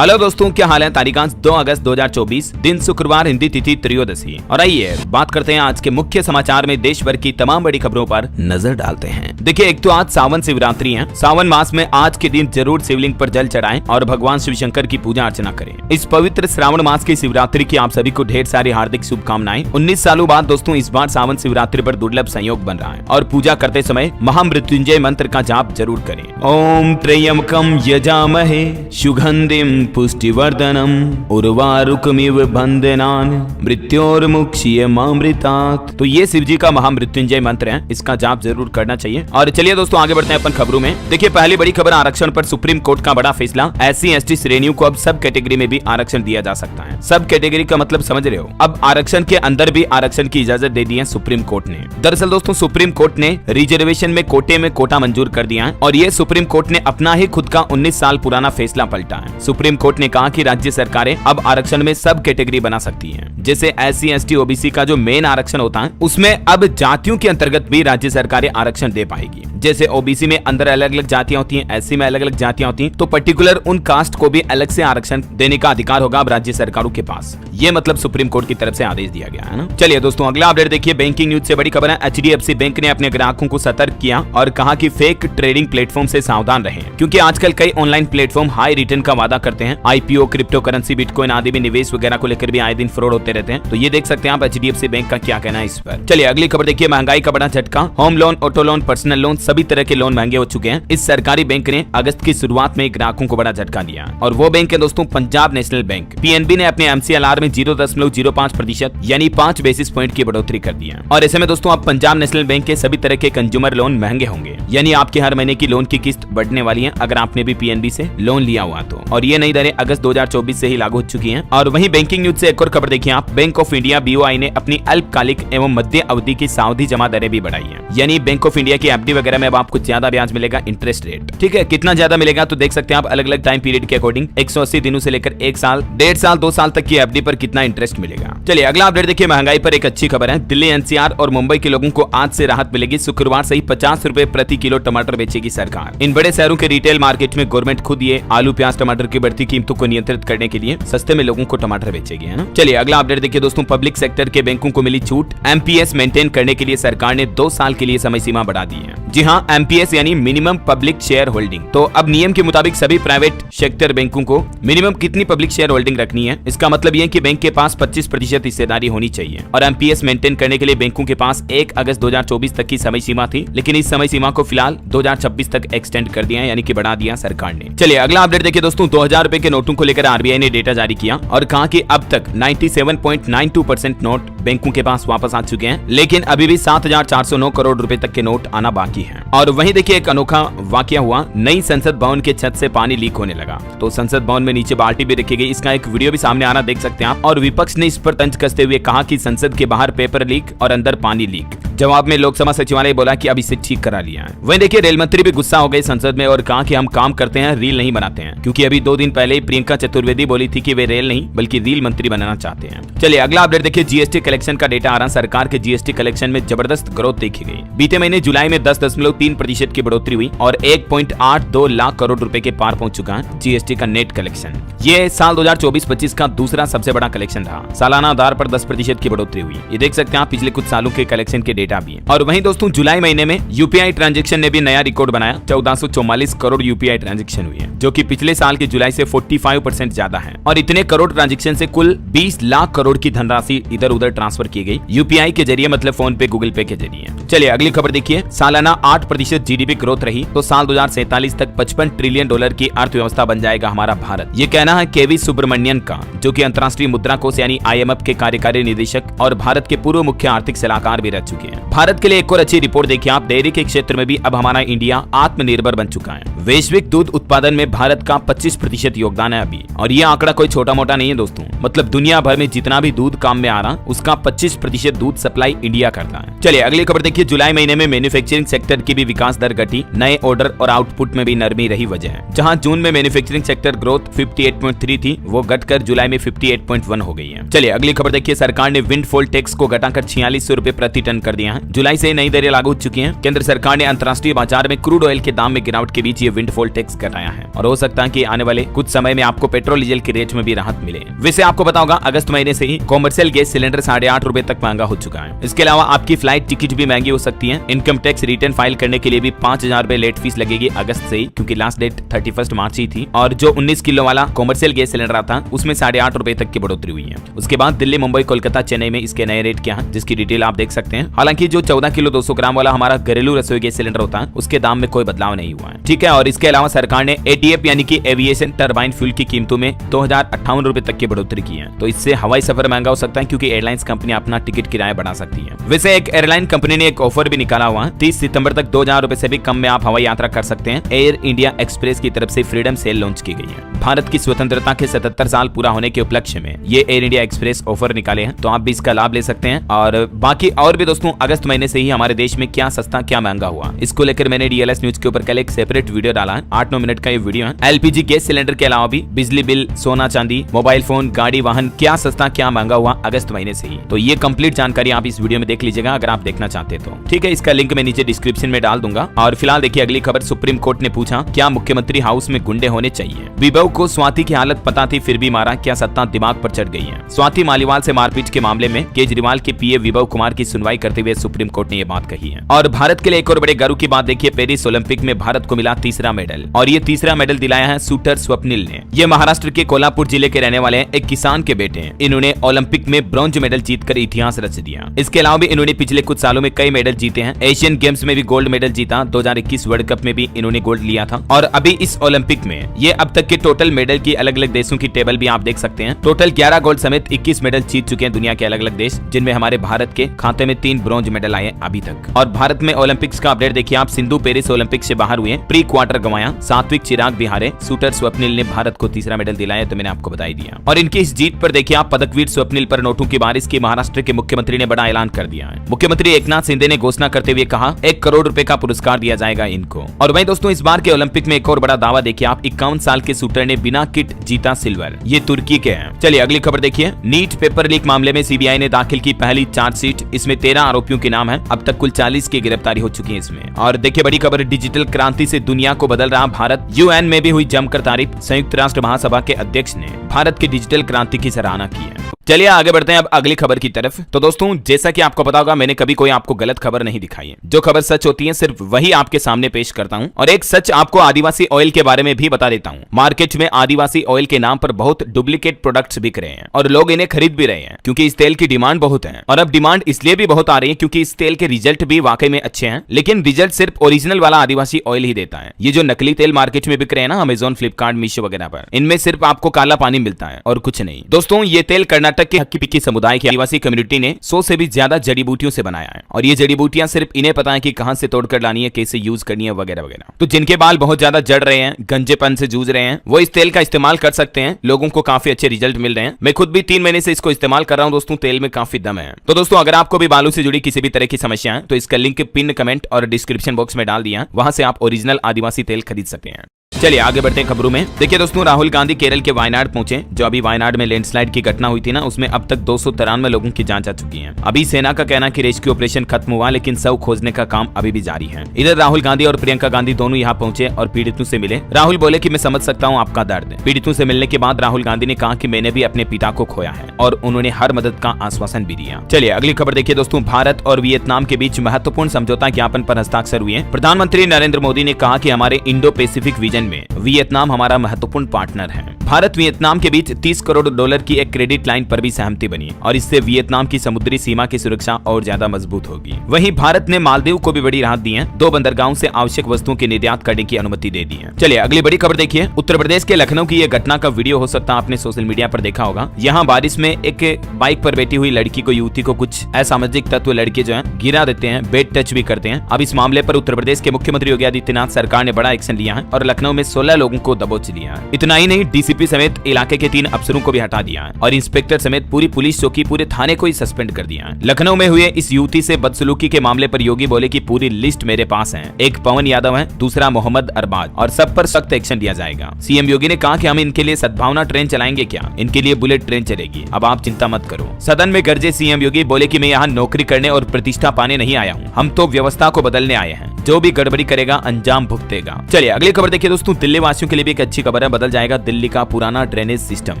Hello दोस्तों, क्या हाल है। तारीखांश 2 अगस्त 2024, दिन शुक्रवार, हिंदी तिथि त्रयोदशी। और आइए बात करते हैं आज के मुख्य समाचार में देश भर की तमाम बड़ी खबरों पर नजर डालते हैं। देखिए, एक तो आज सावन शिवरात्रि है। सावन मास में आज के दिन जरूर शिवलिंग पर जल चढ़ाएं और भगवान शिव शंकर की पूजा अर्चना करें। इस पवित्र श्रावण मास की शिवरात्रि की आप सभी को ढेर सारी हार्दिक शुभकामनाएं। 19 सालों बाद दोस्तों इस बार सावन शिवरात्रि पर दुर्लभ संयोग बन रहा है और पूजा करते समय महामृत्युंजय मंत्र का जाप जरूर करें। ओम त्र्यंबकम यजामहे सुगंधिम पुष्टिवर्धनम उर्वारुकमिव बंधनान मृत्योर्मुक्षीयमामृतात्। तो ये शिव जी का महामृत्युंजय मंत्र है, इसका जाप जरूर करना चाहिए। और चलिए दोस्तों आगे बढ़ते हैं अपन खबरों में। देखिए, पहली बड़ी खबर आरक्षण पर सुप्रीम कोर्ट का बड़ा फैसला। SC/ST श्रेणियों को अब सब कैटेगरी में भी आरक्षण दिया जा सकता है। सब कैटेगरी का मतलब समझ रहे हो, अब आरक्षण के अंदर भी आरक्षण की इजाजत दे दी है सुप्रीम कोर्ट ने। दरअसल दोस्तों सुप्रीम कोर्ट ने रिजर्वेशन में कोटे में कोटा मंजूर कर दिया है और ये सुप्रीम कोर्ट ने अपना ही खुद का 19 साल पुराना फैसला पलटा है। सुप्रीम कोर्ट ने कहा कि राज्य सरकारें अब आरक्षण में सब कैटेगरी बना सकती हैं। जैसे SC/ST OBC का जो मेन आरक्षण होता है उसमें अब जातियों के अंतर्गत भी राज्य सरकारें आरक्षण दे पाएगी। जैसे OBC में अंदर अलग अलग जातियां होती हैं, SC में अलग अलग जातियां होती हैं, तो पर्टिकुलर उन कास्ट को भी अलग से आरक्षण देने का अधिकार होगा अब राज्य सरकारों के पास। ये मतलब सुप्रीम कोर्ट की तरफ से आदेश दिया गया है ना। चलिए दोस्तों अगला अपडेट देखिए, बैंकिंग न्यूज से बड़ी खबर है। HDFC बैंक ने अपने ग्राहकों को सतर्क किया और कहा कि फेक ट्रेडिंग प्लेटफॉर्म से सावधान रहें, क्योंकि आजकल कई ऑनलाइन प्लेटफॉर्म हाई रिटर्न का वादा करते हैं। IPO, क्रिप्टो करेंसी, बिटकॉइन आदि में निवेश वगैरह को लेकर भी आए दिन फ्रॉड होते रहते हैं। तो ये देख सकते हैं आप HDFC बैंक का क्या कहना है इस पर। चलिए अगली खबर देखिए, महंगाई का बड़ा झटका। Home loan, auto loan, personal loan सभी तरह के लोन महंगे हो चुके हैं। इस सरकारी बैंक ने अगस्त की शुरुआत में ग्राहकों को बड़ा झटका दिया और वो बैंक है दोस्तों पंजाब नेशनल बैंक। PNB ने अपने MCLR में 0.05% यानी 5 बेसिस पॉइंट की बढ़ोतरी कर दी है। और ऐसे में दोस्तों अब पंजाब नेशनल बैंक के सभी तरह के कंज्यूमर लोन महंगे होंगे, यानी आपके हर महीने की लोन की किस्त बढ़ने वाली है अगर आपने भी PNB से लोन लिया हुआ तो। और ये नई दरें अगस्त 2024 से ही लागू हो चुकी हैं। और वहीं बैंकिंग न्यूज से एक और खबर देखिए आप, बैंक ऑफ इंडिया BOI ने अपनी अल्पकालिक एवं मध्य अवधि की सावधि जमा दरें भी बढ़ाई है। यानी बैंक ऑफ इंडिया की FD वगैरह में अब आपको ज्यादा ब्याज मिलेगा, इंटरेस्ट रेट। ठीक है, कितना ज्यादा मिलेगा तो देख सकते हैं आप अलग अलग टाइम पीरियड के अकॉर्डिंग 180 दिनों से लेकर 1 साल, 1.5 साल, 2 साल तक की FD पर कितना इंटरेस्ट मिलेगा। चलिए अगला अपडेट देखिए, महंगाई पर एक अच्छी खबर है। दिल्ली, NCR और मुंबई के लोगों को आज से राहत मिलेगी। शुक्रवार से ही 50 रुपए प्रति किलो टमाटर बेचेगी सरकार। इन बड़े शहरों के रिटेल मार्केट में गवर्नमेंट खुद ये आलू, प्याज, टमाटर की बढ़ती कीमतों को नियंत्रित करने के लिए सस्ते में लोगों को टमाटर बेचेगी, है ना। चलिए अगला अपडेट देखिए दोस्तों, पब्लिक सेक्टर के बैंकों को मिली छूट। MPS मेंटेन करने के लिए सरकार ने 2 साल के लिए समय सीमा बढ़ा दी है। जी हाँ, MPS यानी मिनिमम पब्लिक शेयर होल्डिंग। तो अब नियम के मुताबिक सभी प्राइवेट सेक्टर बैंकों को मिनिमम कितनी पब्लिक शेयर होल्डिंग रखनी है, इसका मतलब यह कि बैंक के पास 25% हिस्सेदारी होनी चाहिए। और MPS मेंटेन करने के लिए बैंकों के पास 1 अगस्त 2024 तक की समय सीमा थी, लेकिन इस समय सीमा को फिलहाल 2026 तक एक्सटेंड कर दिया है, यानी कि बढ़ा दिया सरकार ने। चलिए अगला अपडेट देखिए दोस्तों, 2000 रुपए के नोटों को लेकर RBI ने डेटा जारी किया और कहा कि अब तक 97.92% नोट बैंकों के पास वापस आ चुके हैं, लेकिन अभी भी 7,409 करोड़ रुपए तक के नोट आना बाकी है। और वहीं देखिए एक अनोखा वाकया हुआ, नई संसद भवन के छत से पानी लीक होने लगा। तो संसद भवन में नीचे बाल्टी भी रखी गई, इसका एक वीडियो भी सामने आना देख सकते हैं आप। और विपक्ष ने इस पर तंज कसते हुए कहा कि संसद के बाहर पेपर लीक और अंदर पानी लीक। जवाब में लोकसभा सचिवालय बोला कि अब इसे ठीक करा लिया है। वहीं देखिए रेल मंत्री भी गुस्सा हो गए संसद में और कहा कि हम काम करते हैं, रील नहीं बनाते हैं, क्योंकि अभी 2 दिन पहले ही प्रियंका चतुर्वेदी बोली थी कि वे रेल नहीं बल्कि रील मंत्री बनाना चाहते हैं। चलिए अगला अपडेट देखिए, GST कलेक्शन का डेटा आ रहा। सरकार के GST कलेक्शन में जबरदस्त ग्रोथ देखी गई। बीते महीने जुलाई में 10.3% की बढ़ोतरी हुई और 1.82 लाख करोड़ रुपए के पार पहुंच चुका है GST का नेट कलेक्शन। ये साल 2024-25 का दूसरा सबसे बड़ा कलेक्शन रहा। सालाना आधार पर 10% की बढ़ोतरी हुई। ये देख सकते हैं आप पिछले कुछ सालों के कलेक्शन के डेटा भी है। और वहीं दोस्तों जुलाई महीने में UPI ट्रांजैक्शन ने भी नया रिकॉर्ड बनाया। 1444 करोड़ UPI ट्रांजैक्शन हुई है, जो कि पिछले साल के जुलाई से 45% ज्यादा है। और इतने करोड़ ट्रांजैक्शन से कुल 20 लाख करोड़ की धनराशि इधर उधर ट्रांसफर की गई UPI के जरिए, मतलब फोन पे, गूगल पे के जरिए। चलिए अगली खबर देखिए, सालाना 8% GDP ग्रोथ रही तो साल 2047 तक $55 ट्रिलियन की अर्थव्यवस्था बन जाएगा हमारा भारत। ये कहना है KV सुब्रमण्यन का, जो कि अंतर्राष्ट्रीय मुद्रा कोष यानी IMF के कार्यकारी निदेशक और भारत के पूर्व मुख्य आर्थिक सलाहकार भी रह चुके हैं। भारत के लिए एक और अच्छी रिपोर्ट देखिए आप, डेयरी के क्षेत्र में भी अब हमारा इंडिया आत्मनिर्भर बन चुका है। वैश्विक दूध उत्पादन में भारत का 25% योगदान है अभी। और ये आंकड़ा कोई छोटा मोटा नहीं है दोस्तों, मतलब दुनिया भर में जितना भी दूध काम में आ रहा उसका 25% दूध सप्लाई इंडिया करता है। चलिए अगली खबर देखिए, जुलाई महीने में मैन्युफैक्चरिंग सेक्टर सेक्टर की भी विकास दर घटी, नए ऑर्डर और आउटपुट में भी नरमी रही वजह है। जहां जून में मैन्युफैक्चरिंग सेक्टर ग्रोथ 58.3 थी, वो घटकर जुलाई में 58.1 हो गई है। चलिए अगली खबर देखिए, सरकार ने विंडफॉल टैक्स को घटाकर 4600 रुपए प्रति टन कर दिया है। जुलाई से नई दरें लागू हो चुकी हैं। केंद्र सरकार ने अंतर्राष्ट्रीय बाजार में क्रूड ऑयल के दाम में गिरावट के बीच ये विंडफॉल टैक्स घटाया है और हो सकता है कि आने वाले कुछ समय में आपको पेट्रोल डीजल के रेट में भी राहत मिले। वैसे आपको पता होगा अगस्त महीने से ही कॉमर्शियल गैस सिलेंडर 8.5 रुपए तक महंगा हो चुका है। इसके अलावा आपकी फ्लाइट टिकट भी महंगी हो सकती है। इनकम टैक्स रिटर्न फाइल करने के लिए भी 5000 रुपए लेट फीस लगेगी अगस्त से ही, क्योंकि लास्ट डेट 31 मार्च ही थी। और जो 19 किलो वाला कॉमर्शियल गैस सिलेंडर आता उसमें 8.5 रुपए तक की बढ़ोतरी हुई है। उसके बाद दिल्ली, मुंबई, कोलकाता, चेन्नई में इसके नए रेट क्या है, जिसकी डिटेल आप देख सकते हैं। हालांकि जो 14 किलो 200 ग्राम वाला हमारा घरेलू रसोई गैस सिलेंडर होता है उसके दाम में कोई बदलाव नहीं हुआ है, ठीक है। और इसके अलावा सरकार ने एटीएफ यानी कि एविएशन टरबाइन फ्यूल की कीमतों में 2058 रुपए तक की बढ़ोतरी की है। तो इससे हवाई सफर महंगा हो सकता है, क्योंकि एयरलाइंस कंपनी अपना टिकट किराया बढ़ा सकती है। वैसे एक एयरलाइन कंपनी ने एक ऑफर भी निकाला हुआ है, 30 सितंबर तक 2000 रुपए से भी कम में आप हवाई यात्रा कर सकते हैं। एयर इंडिया एक्सप्रेस की तरफ से फ्रीडम सेल लॉन्च की गई है। भारत की स्वतंत्रता के 77 साल पूरा होने के उपलक्ष्य में ये एयर इंडिया एक्सप्रेस ऑफर निकाले हैं, तो आप भी इसका लाभ ले सकते हैं। और बाकी और भी दोस्तों, अगस्त महीने से ही हमारे देश में क्या सस्ता क्या महंगा हुआ, इसको लेकर मैंने डीएलएस न्यूज के ऊपर कल एक सेपरेट वीडियो डाला है। 8-9 मिनट का ये वीडियो है। एलपीजी गैस सिलेंडर के अलावा भी बिजली बिल, सोना चांदी, मोबाइल फोन, गाड़ी वाहन, क्या सस्ता क्या महंगा हुआ अगस्त महीने से ही। तो ये कंप्लीट जानकारी आप इस वीडियो में देख लीजिएगा अगर आप देखना चाहते तो, ठीक है। इसका लिंक मैं नीचे डिस्क्रिप्शन में डाल दूंगा। और फिलहाल देखिए अगली खबर, सुप्रीम कोर्ट ने पूछा क्या मुख्यमंत्री हाउस में गुंडे होने चाहिए। विभव को स्वाति की हालत पता थी फिर भी मारा, क्या सत्ता दिमाग पर चढ़ गई है। स्वाति मालीवाल से मारपीट के मामले में केजरीवाल के पीए विभव कुमार की सुनवाई करते हुए सुप्रीम कोर्ट ने यह बात कही है। और भारत के लिए एक और बड़े गर्व की बात देखिए, पेरिस ओलंपिक में भारत को मिला तीसरा मेडल, और ये तीसरा मेडल दिलाया है शूटर स्वप्निल ने। ये महाराष्ट्र के कोल्हापुर जिले के रहने वाले एक किसान के बेटे हैं। इन्होंने ओलंपिक में ब्रॉन्ज मेडल जीतकर इतिहास रच दिया। इसके अलावा भी इन्होंने पिछले कुछ सालों में कई मेडल जीते हैं। एशियन गेम्स में भी गोल्ड मेडल जीता, 2021 वर्ल्ड कप में भी इन्होंने गोल्ड लिया था। और अभी इस ओलंपिक में ये अब तक के टोटल मेडल की अलग अलग देशों की टेबल भी आप देख सकते हैं। टोटल 11 गोल्ड समेत 21 मेडल जीत चुके हैं दुनिया के अलग अलग देश, जिनमें हमारे भारत के खाते में 3 ब्रॉन्ज मेडल आए अभी तक। और भारत में ओलंपिक्स का अपडेट देखिए आप, सिंधु पेरिस ओलंपिक से बाहर हुए, प्री क्वार्टर गंवाया, सात्विक चिराग भी हारे, शूटर स्वप्निल ने भारत को तीसरा मेडल दिलाया, तो मैंने आपको बता ही दिया। और इनकी इस जीत पर देखिए आप, पदकवीर स्वप्निल पर नोटों की बारिश की महाराष्ट्र के मुख्यमंत्री ने बड़ा ऐलान कर दिया है। मुख्यमंत्री एकनाथ शिंदे ने घोषणा करते हुए कहा 1 करोड़ रुपए का पुरस्कार दिया जाएगा इनको। और वहीं दोस्तों इस बार के ओलंपिक में एक और बड़ा दावा देखिए आप, 51 साल के शूटर ने बिना किट जीता सिल्वर, ये तुर्की के हैं। चलिए अगली खबर देखिए, नीट पेपर लीक मामले में सीबीआई ने दाखिल की पहली चार्जशीट, इसमें 13 आरोपियों के नाम है। अब तक कुल 40 की गिरफ्तारी हो चुकी है इसमें। और देखिए बड़ी खबर, डिजिटल क्रांति से दुनिया को बदल रहा भारत, यूएन में भी हुई जमकर तारीफ। संयुक्त राष्ट्र महासभा के अध्यक्ष ने भारत की डिजिटल क्रांति की सराहना की है। चलिए आगे बढ़ते हैं अब अगली खबर की तरफ। तो दोस्तों जैसा कि आपको पता होगा, मैंने कभी कोई आपको गलत खबर नहीं दिखाई है। जो खबर सच होती है सिर्फ वही आपके सामने पेश करता हूं। और एक सच आपको आदिवासी ऑयल के बारे में भी बता देता हूं। मार्केट में आदिवासी ऑयल के नाम पर बहुत डुप्लीकेट प्रोडक्ट्स बिक रहे हैं और लोग इन्हें खरीद भी रहे हैं, क्योंकि इस तेल की डिमांड बहुत है। और अब डिमांड इसलिए भी बहुत आ रही है क्योंकि इस तेल के रिजल्ट भी वाकई में अच्छे हैं, लेकिन रिजल्ट सिर्फ ओरिजिनल वाला आदिवासी ऑयल ही देता है। ये जो नकली तेल मार्केट में बिक रहे हैं ना, अमेजोन, फ्लिपकार्ट, मीशो वगैरह पर, इनमें सिर्फ आपको काला पानी मिलता है और कुछ नहीं। दोस्तों ये तेल कर्नाटक के हक्की पिक्की समुदाय की आदिवासी कम्युनिटी ने 100 से भी ज्यादा जड़ी बूटियों से बनाया है। और ये जड़ी बूटियां सिर्फ इन्हें पता है कि कहां से तोड़कर लानी है, कैसे यूज करनी है वगैरह वगैरह। तो जिनके बाल बहुत ज्यादा जड़ रहे हैं, गंजेपन से जूझ रहे हैं, वो इस तेल का इस्तेमाल कर सकते हैं। लोगों को काफी अच्छे रिजल्ट मिल रहे हैं। मैं खुद भी 3 महीने से इसको इस्तेमाल कर रहा हूं दोस्तों, तेल में काफी दम है। तो दोस्तों अगर आपको भी बालों से जुड़ी किसी भी तरह की समस्या है तो इसका लिंक पिन कमेंट और डिस्क्रिप्शन बॉक्स में डाल दिया, वहां से आप ओरिजिनल आदिवासी तेल खरीद सकते हैं। चलिए आगे बढ़ते हैं खबरों में। देखिए दोस्तों, राहुल गांधी केरल के वायनाड पहुंचे। जो अभी वायनाड में लैंडस्लाइड की घटना हुई थी ना, उसमें अब तक 293 लोगों की जान जा चुकी है। अभी सेना का कहना कि रेस्क्यू ऑपरेशन खत्म हुआ, लेकिन शव खोजने का काम अभी भी जारी है। इधर राहुल गांधी और प्रियंका गांधी दोनों यहाँ पहुंचे और पीड़ितों से मिले। राहुल बोले कि मैं समझ सकता हूँ आपका दर्द। पीड़ितों से मिलने के बाद राहुल गांधी ने कहा कि मैंने भी अपने पिता को खोया है, और उन्होंने हर मदद का आश्वासन भी दिया। चलिए अगली खबर देखिए दोस्तों, भारत और वियतनाम के बीच महत्वपूर्ण समझौता ज्ञापन पर हस्ताक्षर हुए। प्रधानमंत्री नरेंद्र मोदी ने कहा कि हमारे इंडो पैसिफिक विजन में वियतनाम हमारा महत्वपूर्ण पार्टनर है। भारत वियतनाम के बीच $30 करोड़ की एक क्रेडिट लाइन पर भी सहमति बनी, और इससे वियतनाम की समुद्री सीमा की सुरक्षा और ज्यादा मजबूत होगी। वहीं भारत ने मालदीव को भी बड़ी राहत दी है। 2 बंदरगाहों से आवश्यक वस्तुओं के निर्यात करने की अनुमति दे दी है। चलिए अगली बड़ी खबर देखिए, उत्तर प्रदेश के लखनऊ की यह घटना का वीडियो हो सकता है आपने सोशल मीडिया पर देखा होगा। यहाँ बारिश में एक बाइक पर बैठी हुई लड़की को, युवती को कुछ असामाजिक तत्व लड़के जो है गिरा देते हैं, बेड टच भी करते हैं। अब इस मामले पर उत्तर प्रदेश के मुख्यमंत्री योगी आदित्यनाथ सरकार ने बड़ा एक्शन लिया है और लखनऊ लखनऊ में 16 लोगों को दबोच लिया। इतना ही नहीं, डीसीपी समेत इलाके के 3 अफसरों को भी हटा दिया और इंस्पेक्टर समेत पूरी पुलिस चौकी, पूरे थाने को ही सस्पेंड कर दिया। लखनऊ में हुए इस युवती से बदसलूकी के मामले पर योगी बोले कि पूरी लिस्ट मेरे पास है। एक पवन यादव है, दूसरा मोहम्मद अरबाज, और सब पर सख्त एक्शन लिया जाएगा। सीएम योगी ने कहा कि हम इनके लिए सद्भावना ट्रेन चलाएंगे क्या, इनके लिए बुलेट ट्रेन चलेगी, अब आप चिंता मत करो। सदन में गरजे सीएम योगी, बोले कि मैं यहाँ नौकरी करने और प्रतिष्ठा पाने नहीं आया हूँ, हम तो व्यवस्था को बदलने आए हैं, जो भी गड़बड़ी करेगा अंजाम भुगतेगा। चलिए अगली खबर देखिए दोस्तों, दिल्ली वासियों के लिए भी एक अच्छी खबर है, बदल जाएगा दिल्ली का पुराना ड्रेनेज सिस्टम।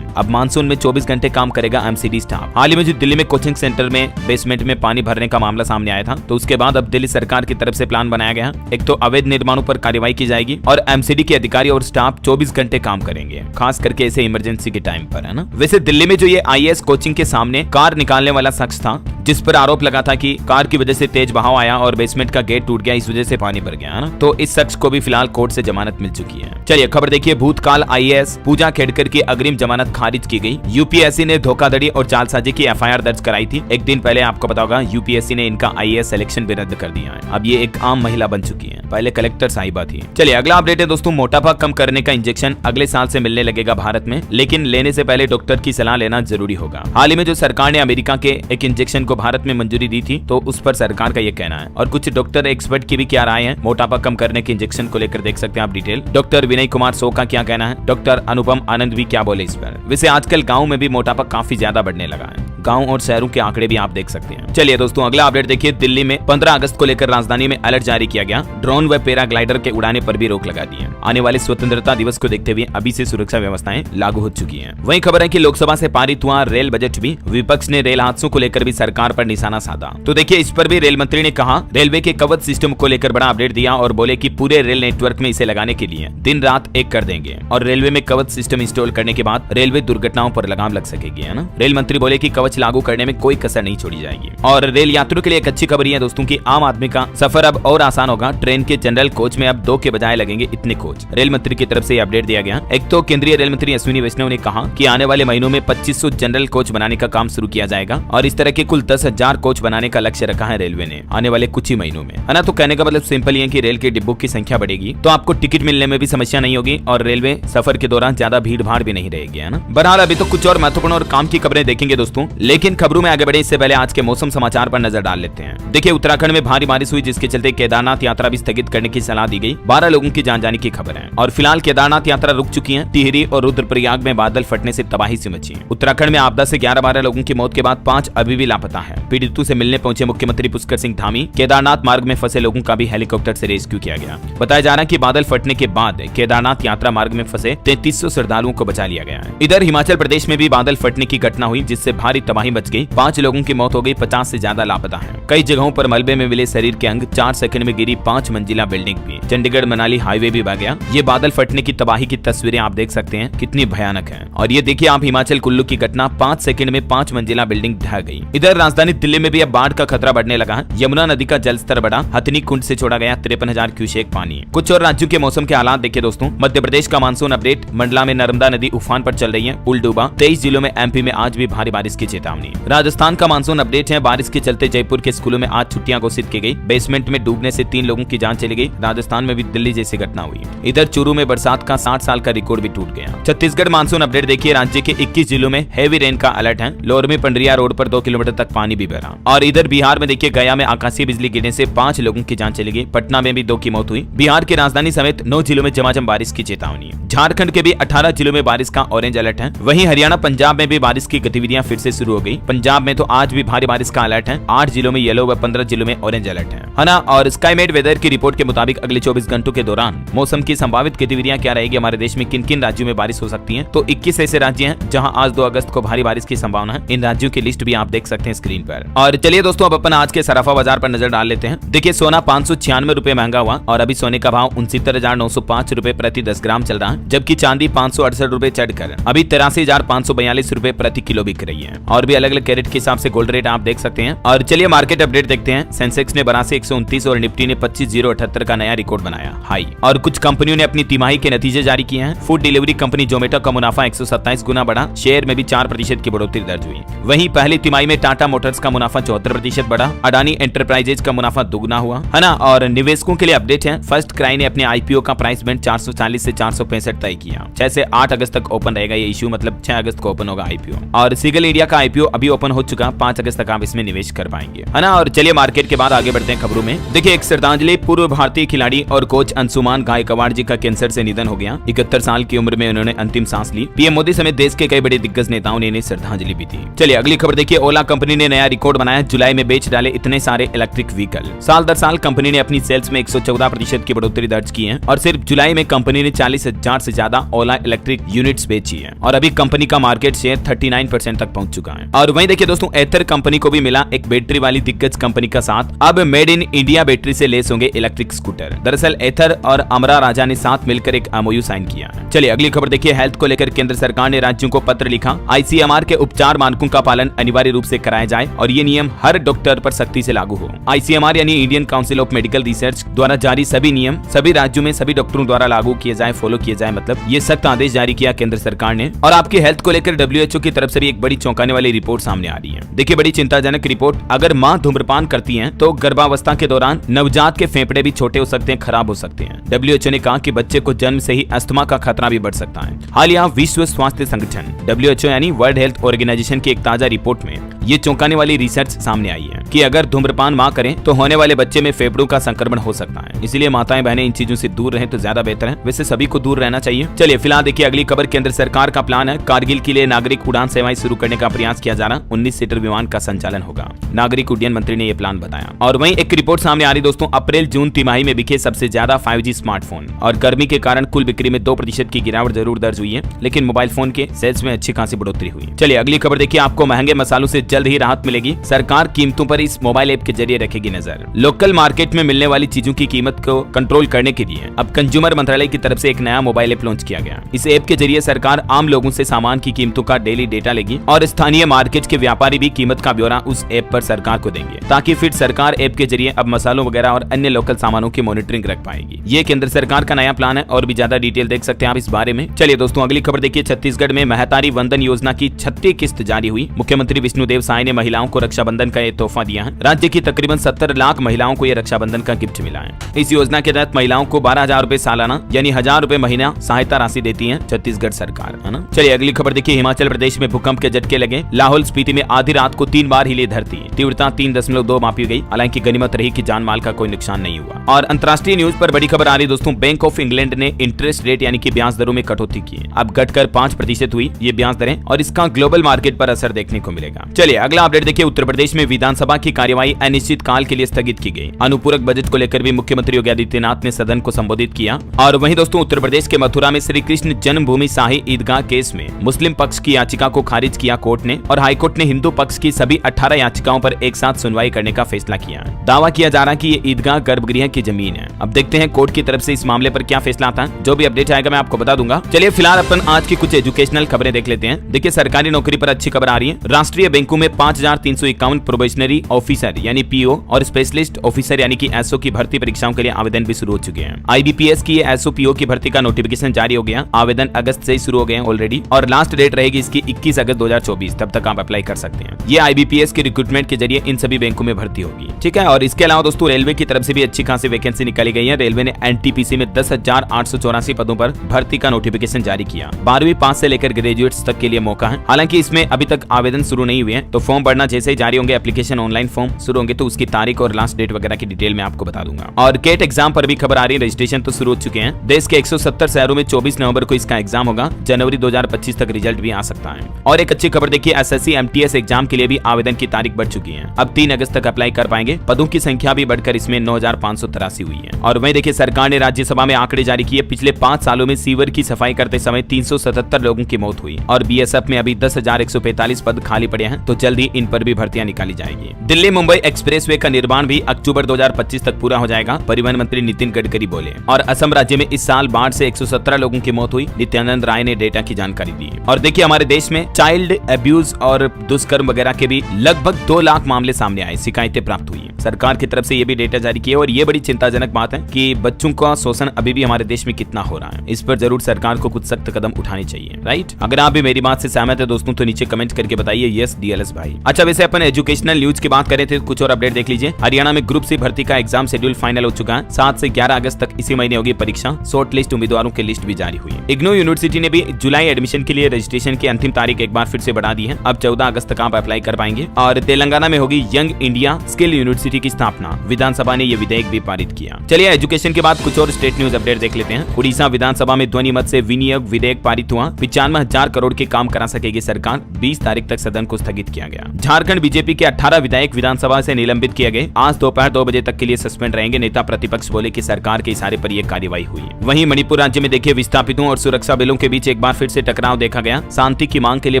अब मानसून में 24 घंटे काम करेगा एमसीडी स्टाफ। हाल ही में जो दिल्ली में कोचिंग सेंटर में बेसमेंट में पानी भरने का मामला सामने आया था, तो उसके बाद अब दिल्ली सरकार की तरफ से प्लान बनाया गया। एक तो अवैध निर्माणों पर कार्रवाई की जाएगी और एमसीडी के अधिकारी और स्टाफ 24 घंटे काम करेंगे, खास करके ऐसे इमरजेंसी के टाइम पर, है ना। वैसे दिल्ली में जो ये आईएएस कोचिंग के सामने कार निकालने वाला शख्स था, जिस पर आरोप लगा था कि कार की वजह से तेज बहाव आया और बेसमेंट का गेट टूट गया, इस वजह से पानी भर गया, है ना। तो इस शख्स को भी फिलहाल कोर्ट से जमानत मिल चुकी है। चलिए खबर देखिए, भूतकाल आईएएस पूजा खेड़कर की अग्रिम जमानत खारिज की गई। यूपीएससी ने धोखाधड़ी और जालसाजी की एफआईआर दर्ज कराई थी। एक दिन पहले आपको पता होगा यूपीएससी ने इनका आईएएस सिलेक्शन भी रद्द कर दिया है। अब ये एक आम महिला बन चुकी है, पहले कलेक्टर साहिबा थी। चलिए अगला अपडेट है दोस्तों, मोटापा कम करने का इंजेक्शन अगले साल से मिलने लगेगा भारत में, लेकिन लेने से पहले डॉक्टर की सलाह लेना जरूरी होगा। हाल ही में जो सरकार ने अमेरिका के एक इंजेक्शन को भारत में मंजूरी दी थी, तो उस पर सरकार का ये कहना है और कुछ डॉक्टर एक्सपर्ट की भी क्या राय है मोटापा कम करने के इंजेक्शन को लेकर, देख सकते हैं आप डिटेल। डॉक्टर विनय कुमार सो का क्या कहना है, डॉक्टर अनुपम आनंद भी क्या बोले इस पर। वैसे आजकल गाँव में भी मोटापा काफी ज्यादा बढ़ने लगा है, गांव और शहरों के आंकड़े भी आप देख सकते हैं। चलिए दोस्तों अगला अपडेट देखिए, दिल्ली में 15 अगस्त को लेकर राजधानी में अलर्ट जारी किया गया। ड्रोन व पैराग्लाइडर के उड़ाने पर भी रोक लगा दी है। आने वाले स्वतंत्रता दिवस को देखते हुए अभी से सुरक्षा व्यवस्थाएं लागू हो चुकी हैं। वहीं खबर है कि लोकसभा से पारित हुआ रेल बजट भी, विपक्ष ने रेल हादसों को लेकर भी सरकार पर निशाना साधा। तो देखिए इस पर भी रेल मंत्री ने कहा, रेलवे के कवच सिस्टम को लेकर बड़ा अपडेट दिया और बोले कि पूरे रेल नेटवर्क में इसे लगाने के लिए दिन रात एक कर देंगे और रेलवे में कवच सिस्टम इंस्टॉल करने के बाद रेलवे दुर्घटनाओं पर लगाम लग सकेगी, है ना। रेल मंत्री बोले कि कवच लागू करने में कोई कसर नहीं छोड़ी जाएगी। और रेल यात्रियों के लिए एक अच्छी खबर है दोस्तों की आम आदमी का सफर अब और आसान होगा। ट्रेन के जनरल कोच में अब 2 के बजाय लगेंगे इतने कोच। रेल मंत्री की तरफ से ये अपडेट दिया गया। एक तो केंद्रीय रेल मंत्री अश्विनी वैष्णव ने कहा कि आने वाले महीनों में 2500 जनरल कोच बनाने का काम शुरू किया जाएगा और इस तरह के कुल 10,000 कोच बनाने का लक्ष्य रखा है रेलवे ने आने वाले कुछ ही महीनों में, है ना। तो कहने का मतलब सिंपल ही है कि रेल के डिब्बों की संख्या बढ़ेगी तो आपको टिकट मिलने में भी समस्या नहीं होगी और रेलवे सफर के दौरान ज्यादा भीड़ भाड़ भी नहीं रहेगी, है ना। बहरहाल अभी तो कुछ और महत्वपूर्ण और काम की खबरें देखेंगे दोस्तों, लेकिन खबरों में आगे बढ़े इससे पहले आज के मौसम समाचार पर नजर डाल लेते हैं। देखिए उत्तराखंड में भारी बारिश हुई जिसके चलते केदारनाथ यात्रा भी स्थगित करने की सलाह दी गई। 12 लोगों की जान जाने की खबर है और फिलहाल केदारनाथ यात्रा रुक चुकी है। टिहरी और रुद्रप्रयाग में बादल फटने से तबाही से मची। उत्तराखंड में आपदा से 11-12 लोगों की मौत के बाद 5 अभी भी लापता है। पीड़ितों से मिलने पहुंचे मुख्यमंत्री पुष्कर सिंह धामी। केदारनाथ मार्ग में फंसे लोगों का भी हेलीकॉप्टर से रेस्क्यू किया गया। बताया जा रहा है कि बादल फटने के बाद केदारनाथ यात्रा मार्ग में फंसे 3300 श्रद्धालुओं को बचा लिया गया है। इधर हिमाचल प्रदेश में भी बादल फटने की घटना हुई जिससे भारी तबाही मच गई। 5 लोगों की मौत हो गई, 50 से ज्यादा लापता है। कई जगहों पर मलबे में मिले शरीर के अंग, 4 सेकंड में गिरी 5 मंजिला बिल्डिंग भी। चंडीगढ़ मनाली हाईवे भी बह गया। ये बादल फटने की तबाही की तस्वीरें आप देख सकते हैं कितनी भयानक है। और ये देखिए आप हिमाचल कुल्लू की घटना, 5 सेकंड में 5 मंजिला बिल्डिंग ढह गई। इधर राजधानी दिल्ली में भी अब बाढ़ का खतरा बढ़ने लगा है। यमुना नदी का जलस्तर बढ़ा, हथनी कुंड से छोड़ा गया 53,000 क्यूसेक पानी। कुछ और राज्यों के मौसम के हालात देखिए दोस्तों। मध्य प्रदेश का मानसून अपडेट, मंडला में नर्मदा नदी उफान पर चल रही है, पुल डूबा। 23 जिलों में एमपी में आज भी भारी बारिश की चेतावनी। राजस्थान का मानसून अपडेट है, बारिश के चलते जयपुर के स्कूलों में आज छुट्टियां घोषित की गई। बेसमेंट में डूबने से 3 लोगों की जान चली गई। राजस्थान में भी दिल्ली जैसी घटना हुई। इधर चूरू में बरसात का 60 साल का रिकॉर्ड भी टूट गया। छत्तीसगढ़ मानसून अपडेट देखिए, राज्य के 21 जिलों में हेवी रेन का अलर्ट है। लोअर में पंडरिया रोड पर 2 किलोमीटर तक पानी भी बह रहा। और इधर बिहार में देखिए, गया में आकाशीय बिजली गिरने से 5 लोगों की जान चली गई। पटना में भी 2 की मौत हुई। बिहार की राजधानी समेत 9 जिलों में झमाझम बारिश की चेतावनी। झारखंड के भी 18 जिलों में बारिश का ऑरेंज अलर्ट है। वहीं हरियाणा पंजाब में भी बारिश की गतिविधियां फिर से शुरू हो गई। पंजाब में तो आज भी भारी बारिश का अलर्ट है। 8 जिलों में येलो व 15 जिलों में ऑरेंज अलर्ट है ना। और स्काईमेट वेदर की रिपोर्ट के मुताबिक अगले 24 घंटों के दौरान मौसम की संभावित गतिविधियां क्या रहेगी, हमारे देश में किन किन राज्यों में बारिश हो सकती है। तो 21 ऐसे राज्य हैं जहां आज 2 अगस्त को भारी बारिश की संभावना है। इन राज्यों की लिस्ट भी आप देख सकते हैं स्क्रीन पर। और चलिए दोस्तों अब अपन आज के सराफा बाजार पर नजर डाल लेते हैं। देखिए सोना 596 रुपए महंगा हुआ और अभी सोने का भाव 69,905 रुपए प्रति 10 ग्राम चल रहा है, जबकि चांदी 568 रुपए चढ़कर अभी 83,542 रुपए प्रति किलो बिक रही है। और और भी अलग अलग कैरेट के हिसाब से गोल्ड रेट आप देख सकते हैं। और चलिए मार्केट अपडेट देखते हैं। सेंसेक्स ने बना से 129 और निफ्टी ने 25,078 का नया रिकॉर्ड बनाया हाई। और कुछ कंपनियों ने अपनी तिमाही के नतीजे जारी किए हैं। फूड डिलीवरी कंपनी जोमेटो का मुनाफा 127 गुना बढ़ा, शेयर में भी 4% की बढ़ोतरी दर्ज हुई। वहीं पहली तिमाही में टाटा मोटर्स का मुनाफा 74% बढ़ा, अडानी एंटरप्राइजेज का मुनाफा दुगना हुआ है ना। और निवेशकों के लिए अपडेट है, फर्स्ट क्राई ने अपने आईपीओ का प्राइस बैंड 440 से 465 तय किया। 6 से 8 अगस्त तक ओपन रहेगा ये इश्यू, मतलब 6 अगस्त को ओपन होगा आईपीओ। और सिगल इंडिया का आईपीओ अभी ओपन हो चुका, 5 अगस्त तक आप इसमें निवेश कर पाएंगे, है ना। और चलिए मार्केट के बाद आगे बढ़ते हैं खबरों में। देखिए एक श्रद्धांजलि, पूर्व भारतीय खिलाड़ी और कोच अंशुमान गायकवाड़ जी का कैंसर से निधन हो गया। 71 साल की उम्र में उन्होंने अंतिम सांस ली। पीएम मोदी समेत देश के कई बड़े दिग्गज नेताओं ने इन्हें श्रद्धांजलि भी दी। चलिए अगली खबर देखिए, ओला कंपनी ने नया रिकॉर्ड बनाया, जुलाई में बेच डाले इतने सारे इलेक्ट्रिक व्हीकल। साल दर साल कंपनी ने अपनी सेल्स में 114% की बढ़ोतरी दर्ज की है और सिर्फ जुलाई में कंपनी ने 40,000 से ज्यादा ओला इलेक्ट्रिक यूनिट्स बेची है और अभी कंपनी का मार्केट शेयर 39% तक पहुंच चुका है। और वहीं देखिए दोस्तों, एथर कंपनी को भी मिला एक बैटरी वाली दिग्गज कंपनी का साथ। अब मेड इन इंडिया बैटरी से लेस होंगे इलेक्ट्रिक स्कूटर। दरअसल एथर और अमरा राजा ने साथ मिलकर एक एमओयू साइन किया। चलिए अगली खबर देखिए, हेल्थ को लेकर केंद्र सरकार ने राज्यों को पत्र लिखा। आईसीएमआर के उपचार मानकों का पालन अनिवार्य रूप से कराया जाए और ये नियम हर डॉक्टर पर सख्ती से लागू हो। आईसीएमआर यानी Indian council of medical research द्वारा जारी सभी नियम सभी राज्यों में सभी डॉक्टरों द्वारा लागू किए जाए, फॉलो किए जाए, मतलब ये सख्त आदेश जारी किया केंद्र सरकार ने। और आपकी हेल्थ को लेकर डब्ल्यूएचओ की तरफ से भी एक बड़ी चौंकाने वाली रिपोर्ट सामने आ रही है। देखिए बड़ी चिंताजनक रिपोर्ट, अगर मां धूम्रपान करती हैं तो गर्भावस्था के दौरान नवजात के फेफड़े भी छोटे हो सकते हैं, खराब हो सकते हैं। डब्ल्यूएचओ ने कहा कि बच्चे को जन्म से ही अस्थमा का खतरा भी बढ़ सकता है। हालिया विश्व स्वास्थ्य संगठन डब्ल्यूएचओ यानी वर्ल्ड हेल्थ ऑर्गेनाइजेशन की एक ताजा रिपोर्ट में ये चौंकाने वाली रिसर्च सामने आई है कि अगर धूम्रपान मां करें तो होने वाले बच्चे में फेफड़ों का संक्रमण हो सकता है। इसलिए माताएं बहनें इन चीजों से दूर रहें तो ज्यादा बेहतर है। वैसे सभी को दूर रहना चाहिए। चलिए फिलहाल देखिए अगली खबर, केंद्र सरकार का प्लान है कारगिल के लिए नागरिक उड़ान सेवाएं शुरू करने का प्रयास किया जा रहा। 19 सीटर विमान का संचालन होगा, नागरिक उड्डयन मंत्री ने यह प्लान बताया। और वहीं एक रिपोर्ट सामने आ रही दोस्तों, अप्रैल जून तिमाही में बिके सबसे ज्यादा 5G स्मार्टफोन। और गर्मी के कारण कुल बिक्री में 2% की गिरावट जरूर दर्ज हुई है, लेकिन मोबाइल फोन के सेल्स में अच्छी खासी बढ़ोतरी हुई। चलिए अगली खबर देखिए, आपको महंगे मसालों से जल्द ही राहत मिलेगी। सरकार कीमतों पर इस मोबाइल ऐप के जरिए रखेगी नजर। लोकल मार्केट में मिलने वाली चीजों की कीमत को कंट्रोल करने के लिए अब कंज्यूमर मंत्रालय की तरफ से एक नया मोबाइल ऐप लॉन्च किया गया। इस ऐप के जरिए सरकार आम लोगों से सामान की कीमतों का डेली डेटा लेगी और स्थानीय मार्केट के व्यापारी भी कीमत का ब्यौरा उस ऐप पर सरकार को देंगे, ताकि फिर सरकार ऐप के जरिए अब मसालों वगैरह और अन्य लोकल सामानों की मॉनिटरिंग रख पाएगी। ये केंद्र सरकार का नया प्लान है और भी ज्यादा डिटेल देख सकते हैं आप इस बारे में। चलिए दोस्तों अगली खबर देखिए, छत्तीसगढ़ में महतारी वंदन योजना की 36 किस्त जारी हुई। मुख्यमंत्री विष्णुदेव साय ने महिलाओं को रक्षाबंधन का ये तोहफा दिया है। राज्य की तकरीबन 70 लाख महिलाओं को ये रक्षाबंधन का गिफ्ट मिला है। इस योजना के तहत महिलाओं को 12,000 रुपए सालाना यानी 1,000 रुपए महीना सहायता राशि देती है छत्तीसगढ़ सरकार, है ना। चलिए अगली खबर देखिए, हिमाचल प्रदेश में भूकंप के झटके लगे। लाहौल स्पीति में आधी रात को 3 बार हिली धरती, तीव्रता 3.2 मापी गई। हालांकि गनीमत रही कि जान माल का कोई नुकसान नहीं हुआ। और अंतर्राष्ट्रीय न्यूज पर बड़ी खबर आ रही दोस्तों, बैंक ऑफ इंग्लैंड ने इंटरेस्ट रेट यानी कि ब्याज दरों में कटौती की, अब घटकर 5% हुई ये ब्याज दरें और इसका ग्लोबल मार्केट पर असर देखने को मिलेगा। चलिए अगला अपडेट देखिए, उत्तर प्रदेश में विधानसभा की कार्यवाही अनिश्चित काल के लिए स्थगित की गई। अनुपूरक बजट को लेकर भी मुख्यमंत्री योगी आदित्यनाथ ने सदन को संबोधित किया। और वहीं दोस्तों उत्तर प्रदेश के मथुरा में श्री कृष्ण जन्मभूमि शाही ईदगाह केस में मुस्लिम पक्ष की याचिका को खारिज किया कोर्ट ने और हाईकोर्ट ने हिंदू पक्ष की सभी 18 याचिकाओं पर एक साथ सुनवाई करने का फैसला किया। दावा किया जा रहा है कि ये ईदगाह गर्भगृह की जमीन है। अब देखते हैं कोर्ट की तरफ से इस मामले पर क्या फैसला आता है। जो भी अपडेट आएगा मैं आपको बता दूंगा। चलिए फिलहाल अपन आज की कुछ एजुकेशनल खबरें देख लेते हैं। देखिए सरकारी नौकरी पर अच्छी खबर आ रही है। राष्ट्रीय बैंकों में 5,351 प्रोबेशनरी ऑफिसर यानी पीओ और स्पेशलिस्ट ऑफिसर यानी कि एसओ की भर्ती परीक्षाओं के लिए आवेदन भी शुरू हो चुके हैं। आईबीपीएस की एसओ पीओ की भर्ती का नोटिफिकेशन जारी हो गया। आवेदन अगस्त से ही शुरू हो गए हैं ऑलरेडी और लास्ट डेट रहेगी इसकी 21 अगस्त 2024, तब तक आप अप्लाई कर सकते हैं। ये आईबीपीएस के रिक्रूटमेंट के जरिए इन सभी बैंकों में भर्ती होगी, ठीक है। और इसके अलावा दोस्तों रेलवे की तरफ से भी अच्छी खासी वैकेंसी निकाली गई है। रेलवे ने एनटीपीसी में 10,884 पदों पर भर्ती का नोटिफिकेशन जारी किया। 12वीं पास से लेकर ग्रेजुएट्स तक के लिए मौका है। हालांकि इसमें अभी तक आवेदन शुरू नहीं हुए हैं, तो फॉर्म भरना जैसे ही जारी होंगे, एप्लीकेशन ऑनलाइन फॉर्म शुरू होंगे तो उसकी तारीख और लास्ट डेट वगैरह की डिटेल में आपको बता दूंगा। और केट एग्जाम पर भी खबर आ रही है, रजिस्ट्रेशन तो शुरू हो चुके हैं। देश के 170 शहरों में 24 नवंबर को इसका एग्जाम होगा। जनवरी 2025 तक रिजल्ट भी आ सकता है। और एक अच्छी खबर देखिए, एसएससी एमटीएस एग्जाम के लिए भी आवेदन की तारीख बढ़ चुकी है। अब 3 अगस्त तक अप्लाई कर पाएंगे। पदों की संख्या भी बढ़कर इसमें 9,583 हुई है। और वहीं देखिए सरकार ने राज्यसभा में आंकड़े जारी किए। पिछले 5 सालों में सीवर की सफाई करते समय 377 लोगों की मौत हुई और बीएसएफ में अभी 10,145 पद खाली पड़े हैं, तो जल्द ही इन पर भी भर्तियां निकाली जाएगी। दिल्ली मुंबई एक्सप्रेसवे का निर्माण भी अक्टूबर 2025 तक पूरा हो जाएगा, परिवहन मंत्री नितिन गडकरी बोले। और असम राज्य में इस साल बाढ़ से 117 लोगों की मौत हुई, नित्यानंद राय ने डेटा की जानकारी दी। और देखिए हमारे देश में चाइल्ड अब्यूज और दुष्कर्म वगैरह के भी लगभग 2 लाख मामले सामने आए, शिकायतें प्राप्त हुई। सरकार की तरफ से ये भी डेटा जारी किया और ये बड़ी चिंताजनक बात है कि बच्चों का शोषण अभी भी हमारे देश में कितना हो रहा है। इस पर जरूर सरकार को कुछ सख्त कदम उठाने चाहिए, राइट। अगर आप भी मेरी बात से सहमत है दोस्तों तो नीचे कमेंट करके बताइए यस डीएलएस भाई। अच्छा, वैसे अपन एजुकेशनल न्यूज की बात करें थे, कुछ और अपडेट देख लीजिए। हरियाणा में ग्रुप सी भर्ती का एग्जाम शेड्यूल फाइनल हो चुका है। 7 से 11 अगस्त तक इसी महीने होगी परीक्षा। शॉर्ट लिस्ट उम्मीदवारों की लिस्ट भी जारी हुई है। इग्नू यूनिवर्सिटी ने भी जुलाई एडमिशन के लिए रजिस्ट्रेशन की अंतिम तारीख एक बार फिर से बढ़ा दी है। अब 14 अगस्त तक आप अप्लाई कर पाएंगे। और तेलंगाना में होगी यंग इंडिया स्किल यूनिवर्सिटी की स्थापना। विधानसभा ने यह विधेयक भी पारित किया। चलिए एजुकेशन के बाद कुछ और स्टेट न्यूज अपडेट देख लेते हैं। उड़ीसा विधानसभा में ध्वनि मत से विनियोग विधेयक पारित हुआ। 95,000 करोड़ के काम करा सकेगी सरकार। 20 तारीख तक सदन को स्थगित किया गया। झारखंड बीजेपी के 18 विधायक विधानसभा से निलंबित किए गए। आज दोपहर 2 बजे तक के लिए सस्पेंड रहेंगे। नेता प्रतिपक्ष बोले कि सरकार के इशारे पर यह कार्रवाई हुई। वहीं मणिपुर राज्य में देखिए विस्थापितों और सुरक्षा बलों के बीच एक बार फिर से टकराव देखा गया। शांति की मांग के लिए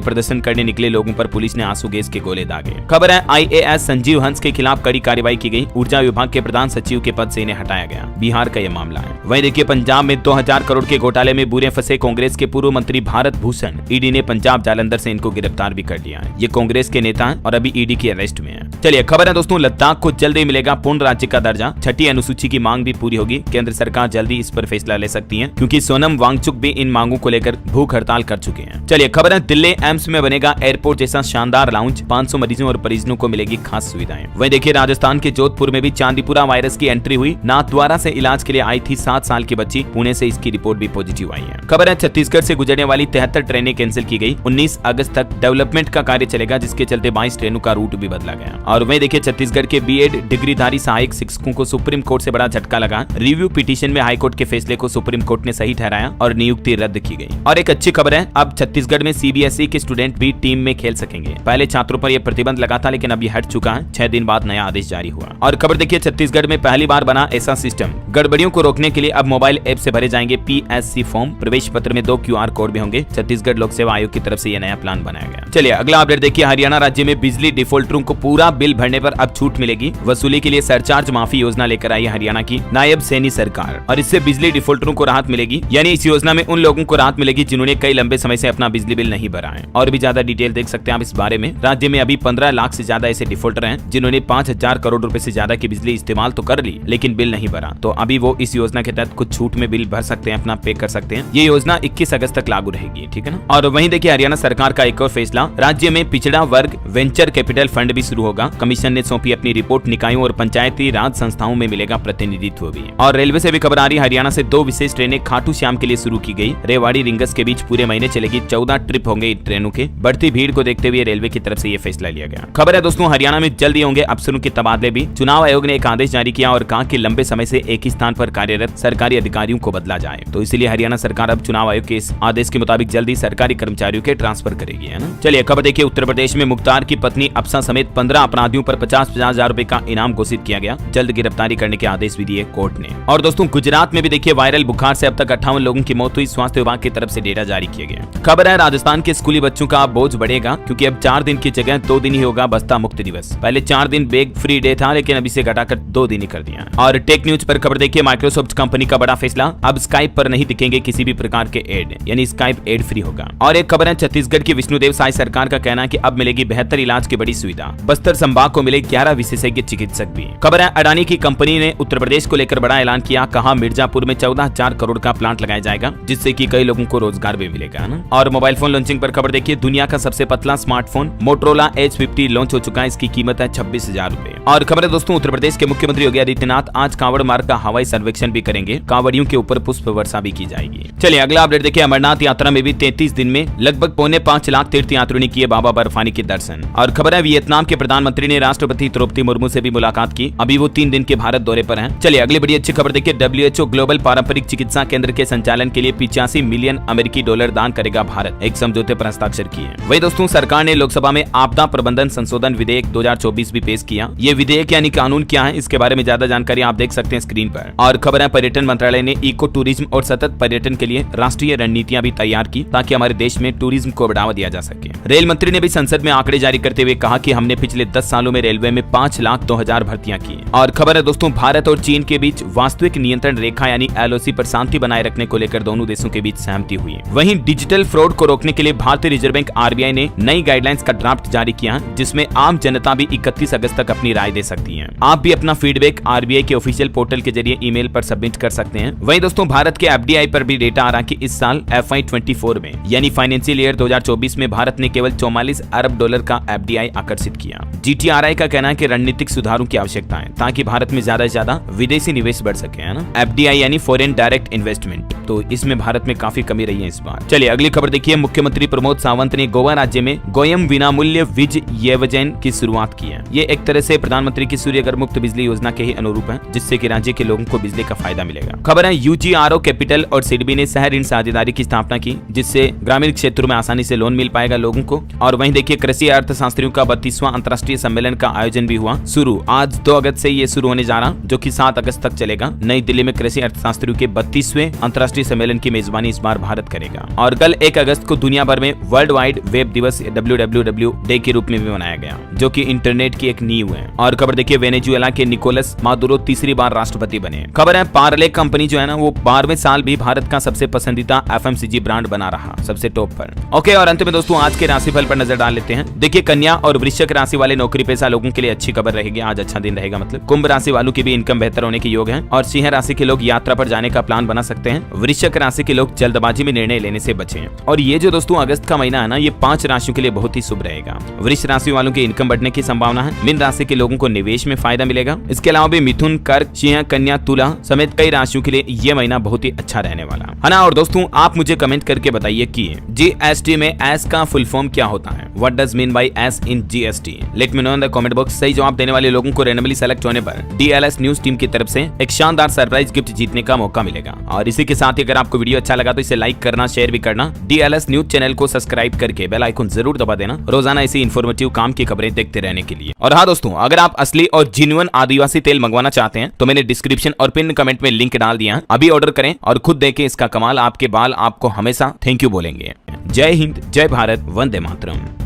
प्रदर्शन करने निकले लोगों पर पुलिस ने आंसू गैस के गोले दागे। खबर है IAS संजीव हंस के खिलाफ कड़ी कार्रवाई की गई। ऊर्जा विभाग के प्रधान सचिव के पद से इन्हें हटाया गया। बिहार का यह मामला है। वहीं देखिए पंजाब में 2000 करोड़ के घोटाले में बुरे फंसे कांग्रेस के पूर्व मंत्री भारत भूषण। ईडी ने पंजाब जालंधर से इनको गिरफ्तार भी कर लिया है। ये कांग्रेस के नेता हैं और अभी ईडी की अरेस्ट में है। चलिए खबर है दोस्तों, लद्दाख को जल्द ही मिलेगा पूर्ण राज्य का दर्जा। 6ठी अनुसूची की मांग भी पूरी होगी। केंद्र सरकार जल्दी इस पर फैसला ले सकती है क्योंकि सोनम वांगचुक भी इन मांगों को लेकर भूख हड़ताल कर चुके हैं। चलिए खबर है दिल्ली एम्स में बनेगा एयरपोर्ट जैसा शानदार लाउंज। 500 मरीजों और परिजनों को मिलेगी खास सुविधाएं। वहीं देखिए राजस्थान के जोधपुर में भी चांदीपुरा वायरस की एंट्री हुई। नाथद्वारा से इलाज के लिए आई थी 7 साल की बच्ची। पुणे से इसकी रिपोर्ट भी पॉजिटिव आई है। खबर है छत्तीसगढ़ से गुजरने वाली 73 ट्रेनें कैंसिल की गई। 19 अगस्त तक डेवलपमेंट का कार्य चलेगा, जिसके चलते 22 ट्रेनों का रूट भी बदला गया। और वहीं देखिए छत्तीसगढ़ के बीएड डिग्रीधारी सहायक शिक्षकों को सुप्रीम कोर्ट से बड़ा झटका लगा। रिव्यू पिटीशन में हाईकोर्ट के फैसले को सुप्रीम कोर्ट ने सही ठहराया और नियुक्ति रद्द की गई। और एक अच्छी खबर है, अब छत्तीसगढ़ में CBSE के स्टूडेंट भी टीम में खेल सकेंगे। पहले छात्रों पर यह प्रतिबंध लगा था लेकिन अब ये हट चुका है। 6 दिन बाद नया आदेश जारी हुआ। और खबर देखिए छत्तीसगढ़ में पहली बार बना ऐसा सिस्टम। गड़बड़ियों को रोकने के लिए अब मोबाइल ऐप से भरे जाएंगे PSC फॉर्म। प्रवेश पत्र में 2 QR कोड भी होंगे। छत्तीसगढ़ लोक सेवा आयोग की तरफ से यह नया प्लान बनाया गया। चलिए अगला अपडेट देखिए, हरियाणा राज्य में बिजली डिफॉल्टरों को पूरा बिल भरने पर अब छूट मिलेगी। वसूली के लिए सरचार्ज माफी योजना लेकर आई है हरियाणा की नायब सैनी सरकार और इससे बिजली डिफॉल्टरों को राहत मिलेगी। यानी इस योजना में उन लोगों को राहत मिलेगी जिन्होंने कई लंबे समय से अपना बिजली बिल नहीं भरा है। और भी ज्यादा डिटेल देख सकते हैं आप इस बारे में। राज्य में अभी 15 लाख से ज्यादा ऐसे डिफॉल्टर हैं जिन्होंने 5000 करोड़ रुपए से ज्यादा की बिजली इस्तेमाल तो कर ली लेकिन बिल नहीं भरा। तो अभी वो इस योजना के तहत कुछ छूट में बिल भर सकते हैं, अपना पे कर सकते हैं। ये योजना 21 अगस्त तक लागू रहेगी, ठीक है ना। और वहीं देखिए हरियाणा सरकार का एक और फैसला, राज्य में पिछड़ा वर्ग वेंचर कैपिटल फंड भी शुरू होगा। कमीशन ने सौंपी अपनी रिपोर्ट। निकायों और पंचायती राज संस्थाओं में मिलेगा प्रतिनिधित्व भी। और रेलवे से भी खबर आ रही है, हरियाणा से 2 विशेष ट्रेनें खाटू श्याम के लिए शुरू की गई। रेवाड़ी रिंगस के बीच पूरे महीने चलेगी। 14 ट्रिप होंगे इन ट्रेनों के। बढ़ती भीड़ को देखते हुए रेलवे की तरफ से ये फैसला लिया गया। खबर है दोस्तों हरियाणा में जल्दी होंगे अफसरों के तबादले भी। चुनाव आयोग ने एक आदेश जारी किया और कहा कि लंबे समय से एक ही स्थान पर कार्यरत सरकारी अधिकारियों को बदला जाए। तो इसलिए हरियाणा सरकार अब चुनाव आयोग के इस आदेश के मुताबिक जल्दी सरकारी कर्मचारियों के ट्रांसफर करेगी, है ना। चलिए खबर देखिए, उत्तर प्रदेश में मुख्तार की पत्नी अफसा समेत 15 अपराधियों पर 50-50 हजार रुपए का इनाम घोषित किया गया। जल्द गिरफ्तारी करने के आदेश भी दिए कोर्ट ने। और दोस्तों गुजरात में भी देखिए वायरल बुखार से अब तक 58 लोगों की मौत हुई। स्वास्थ्य विभाग की तरफ से डेटा जारी किया गया। खबर है राजस्थान के स्कूली बच्चों का बोझ बढ़ेगा क्योंकि अब 4 दिन की जगह 2 दिन ही होगा बस्ता मुक्त दिवस। पहले 4 दिन बैग फ्री डे था लेकिन अभी से घटाकर 2 दिन ही कर दिया। और टेक न्यूज पर खबर देखिए, माइक्रोसॉफ्ट कंपनी का बड़ा फैसला, अब स्काइप पर नहीं दिखेंगे किसी भी प्रकार के एड, यानी स्काइप एड फ्री होगा। और एक खबर है छत्तीसगढ़ की विष्णुदेव साय सरकार का कहना है कि अब मिलेगी बेहतर इलाज की बड़ी सुविधा। बस्तर संभाग को मिले 11 विशेषज्ञ चिकित्सक भी। खबर है अडानी की कंपनी ने उत्तर प्रदेश को लेकर बड़ा ऐलान किया। कहा मिर्जापुर में 14,000 करोड़ का प्लांट लगाया जाएगा जिससे कि कई लोगों को रोजगार भी मिलेगा ना। और मोबाइल फोन लॉन्चिंग पर खबर देखिए, दुनिया का सबसे पतला स्मार्टफोन मोटरोला H50 लॉन्च हो चुका है। इसकी कीमत है 26,000 रुपए। और खबर है दोस्तों उत्तर प्रदेश के मुख्यमंत्री योगी आदित्यनाथ आज कांवड़ मार्ग का हवाई सर्वेक्षण भी करेंगे। कांवड़ियों के ऊपर पुष्प वर्षा भी की जाएगी। चलिए अगला अपडेट देखिए, अमरनाथ यात्रा में भी 33 दिन में लगभग 4.25 लाख तीर्थ यात्रियों ने किए बाबा बर्फानी के दर्शन। और खबर है वियतनाम के प्रधानमंत्री ने राष्ट्रपति द्रौपदी मुर्मू से भी मुलाकात की। अभी वो 3 दिन के भारत दौरे पर हैं। चलिए अगली बड़ी अच्छी खबर देखिए, WHO ग्लोबल पारंपरिक चिकित्सा केंद्र के संचालन के लिए 85 मिलियन अमेरिकी डॉलर दान करेगा भारत। एक समझौते पर हस्ताक्षर किए। वही दोस्तों सरकार ने लोकसभा में आपदा प्रबंधन संशोधन विधेयक 2024 भी पेश किया। ये विधेयक यानी कानून क्या है, इसके बारे में ज्यादा जानकारी आप देख सकते हैं स्क्रीन पर। और खबर है पर्यटन मंत्रालय ने इको टूरिज्म और सतत पर्यटन के लिए राष्ट्रीय रणनीतियां भी तैयार की ताकि हमारे देश में टूरिज्म को बढ़ावा दिया जा सके। रेल मंत्री ने भी संसद में आंकड़े जारी करते हुए कहा कि हमने पिछले 10 सालों में रेलवे में 5,02,000 भर्तियां की। और खबर है दोस्तों, भारत और चीन के बीच वास्तविक नियंत्रण रेखा यानी LOC पर शांति बनाए रखने को लेकर दोनों देशों के बीच सहमति हुई है। वहीं डिजिटल फ्रॉड को रोकने के लिए भारतीय रिजर्व बैंक RBI ने नई गाइडलाइंस का ड्राफ्ट जारी किया, जिसमें आम जनता भी 31 अगस्त तक अपनी राय दे सकती है। आप भी अपना फीडबैक RBI के ऑफिशियल पोर्टल के जरिए ईमेल पर सबमिट कर सकते हैं। वहीं दोस्तों, भारत के FDI पर भी डेटा आ रहा कि इस साल FY24 में यानी फाइनेंशियल ईयर 2024 में भारत ने केवल $44 अरब का FDI आकर्षित किया। GTRI का कहना है कि रणनीतिक सुधारों की आवश्यकता है ताकि भारत में ज्यादा से ज्यादा विदेशी निवेश बढ़ सके, है ना। FDI यानी फॉरेन डायरेक्ट इन्वेस्टमेंट, तो इसमें भारत में काफी कमी रही है इस बार। चलिए अगली खबर देखिए। मुख्यमंत्री प्रमोद सावंत ने गोवा राज्य में गोयम विनामूल्य वीज योजन की शुरुआत की है। ये एक तरह से प्रधानमंत्री की सूर्यघर मुक्त बिजली योजना के ही अनुरूप है, जिससे कि राज्य के लोगों को बिजली का फायदा मिलेगा। खबर है UGRO कैपिटल और सिडबी ने शहर ऋण साझेदारी की स्थापना की, जिससे ग्रामीण क्षेत्रों में आसानी से लोन मिल पाएगा लोगों को। और वहीं देखिए, कृषि अर्थशास्त्रियों का 32वां अंतर्राष्ट्रीय सम्मेलन का आयोजन भी हुआ शुरू। आज 2 अगस्त से ये शुरू होने जा रहा, जो कि 7 अगस्त तक चलेगा। नई दिल्ली में कृषि अर्थशास्त्रियों के 32वें अंतर्राष्ट्रीय सम्मेलन की मेजबानी इस बार भारत करेगा। और कल 1 अगस्त को दुनिया भर में वर्ल्ड वाइड वेब दिवस WWW डे के रूप में भी मनाया गया, जो कि इंटरनेट की एक नींव है। और खबर देखिए, वेनेजुएला के निकोलस मादुरो तीसरी बार राष्ट्रपति बने। खबर है, पार्ले कंपनी जो है ना, वो 12वें साल भी भारत का सबसे पसंदीदा FMCG ब्रांड बना रहा, सबसे टॉप पर। ओके, और अंत में दोस्तों आज के राशिफल पर नजर डाल लेते हैं। देखिए, कन्या और वृश्चिक राशि वाले नौकरी पेशा लोगों के लिए अच्छी खबर रहेगी, आज अच्छा दिन रहेगा मतलब। कुंभ राशि वालों की भी इनकम बेहतर होने के योग है। और सिंह राशि के लोग यात्रा पर जाने का प्लान बना सकते हैं। वृश्चिक राशि के लोग जल्दबाजी में निर्णय लेने से बचें। और ये जो दोस्तों अगस्त का महीना है ना, ये 5 राशियों के लिए बहुत ही शुभ रहेगा। वृष राशि वालों की इनकम बढ़ने की संभावना है। मीन राशि के लोगों को निवेश में फायदा मिलेगा। इसके अलावा भी मिथुन, कर्क, सिंह, कन्या, तुला समेत कई राशियों के लिए ये महीना बहुत ही अच्छा रहने वाला है ना। और दोस्तों आप मुझे कमेंट करके बताइए कि GST में S का फुल फॉर्म क्या होता है। What does mean by S in GST? Let me know in the comment box. सही जवाब देने वाले लोगों को रैंडमली सेलेक्ट होने पर DLS न्यूज टीम की तरफ से एक शानदार सरप्राइज गिफ्ट जीतने का मौका मिलेगा। और इसी के साथ ही अगर आपको वीडियो अच्छा लगा तो इसे लाइक करना, शेयर भी करना। DLS न्यूज चैनल को सब्सक्राइब करके बेल आइकन जरूर दबा देना, रोजाना ऐसी इन्फॉर्मेटिव काम की खबरें देखते रहने के लिए। और हाँ दोस्तों, अगर आप असली और जेन्युइन आदिवासी तेल मंगवाना चाहते हैं तो मैंने डिस्क्रिप्शन और पिन कमेंट में लिंक डाल दिया है। अभी ऑर्डर करें और खुद देखें इसका कमाल। आपके बाल आपको हमेशा थैंक यू बोलेंगे। जय हिंद, जय भारत, वंदे मातरम।